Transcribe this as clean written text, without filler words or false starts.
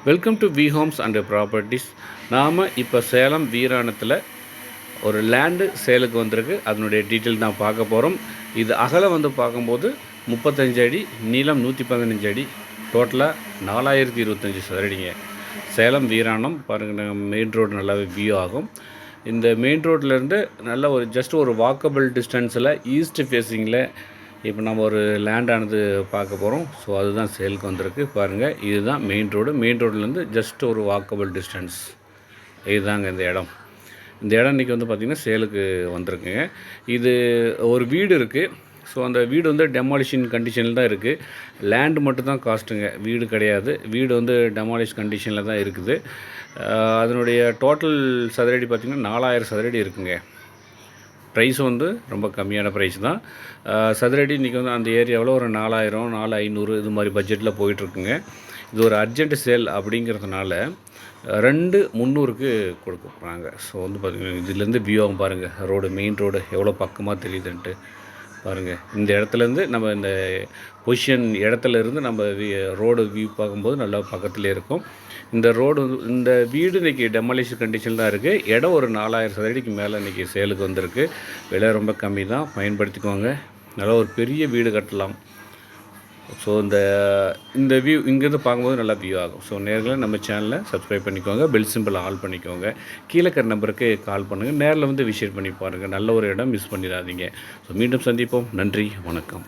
Welcome to V homes and properties. நாம் இப்போ சேலம் வீராணத்தில் ஒரு லேண்டு சேலுக்கு வந்திருக்கு. அதனுடைய டீட்டெயில் தான் பார்க்க போகிறோம். இது அகலம் வந்து பார்க்கும்போது 35 அடி, நீளம் 115 அடி, டோட்டலாக 4025 சதுரடிங்க. சேலம் வீராணம் பாருங்கள், மெயின் ரோடு நல்லாவே வியூ ஆகும். இந்த மெயின் ரோட்லேருந்து நல்ல ஒரு ஜஸ்ட் ஒரு வாக்கபிள் டிஸ்டன்ஸில் ஈஸ்ட் ஃபேஸிங்கில் இப்போ நம்ம ஒரு லேண்டானது பார்க்க போகிறோம். ஸோ அதுதான் சேலுக்கு வந்திருக்கு. பாருங்கள், இதுதான் மெயின் ரோடு. மெயின் ரோட்லேருந்து ஜஸ்ட் ஒரு வாக்கபிள் டிஸ்டன்ஸ் இதுதாங்க இந்த இடம். இந்த இடம் இன்றைக்கி வந்து பார்த்திங்கன்னா சேலுக்கு வந்திருக்குங்க. இது ஒரு வீடு இருக்குது. ஸோ அந்த வீடு வந்து டெமாலிஷன் கண்டிஷனில் தான் இருக்குது. லேண்டு மட்டும் தான் காஸ்ட்டுங்க, வீடு கிடையாது. வீடு வந்து டெமாலிஷ் கண்டிஷனில் தான் இருக்குது. அதனுடைய டோட்டல் சதுரடி பார்த்திங்கன்னா 4000 சதுரடி இருக்குங்க. ப்ரைஸ் வந்து ரொம்ப கம்மியான ப்ரைஸ் தான். சதுரடி இன்றைக்கி வந்து அந்த ஏரியாவில் ஒரு 4000, 4500 இது மாதிரி பட்ஜெட்டில் போயிட்டுருக்குங்க. இது ஒரு அர்ஜென்ட் சேல் அப்படிங்கிறதுனால 2300க்கு கொடுக்க போகிறாங்க. ஸோ வந்து பார்த்திங்கன்னா இதுலேருந்து வியூவாகும் பாருங்கள், ரோடு மெயின் ரோடு எவ்வளோ பக்கமாக தெரியுதுன்ட்டு பாருங்கள். இந்த இடத்துலேருந்து நம்ம இந்த பொசிஷன் இடத்துலேருந்து நம்ம ரோடு வியூ பார்க்கும்போது நல்லா பக்கத்துலேயே இருக்கும். இந்த ரோடு இந்த வீடு இன்றைக்கி டெமாலிஷன் கண்டிஷன் தான் இருக்குது. இடம் ஒரு 4000 சதுரடிக்கு மேலே இன்றைக்கி சேலுக்கு வந்திருக்கு. விலை ரொம்ப கம்மி தான், பயன்படுத்திக்குவாங்க. நல்லா ஒரு பெரிய வீடு கட்டலாம். ஸோ இந்த வியூ இங்கேருந்து பார்க்கும்போது நல்லா வியூ ஆகும். ஸோ நேரில் நம்ம சேனலை சப்ஸ்கிரைப் பண்ணிக்கோங்க, பெல் சிம்பிள் ஆல் பண்ணிக்கோங்க, கீழே இருக்கிற நம்பருக்கு கால் பண்ணுங்கள், நேரில் வந்து விசிட் பண்ணி பாருங்கள். நல்ல ஒரு இடம், மிஸ் பண்ணிடாதீங்க. ஸோ மீண்டும் சந்திப்போம். நன்றி, வணக்கம்.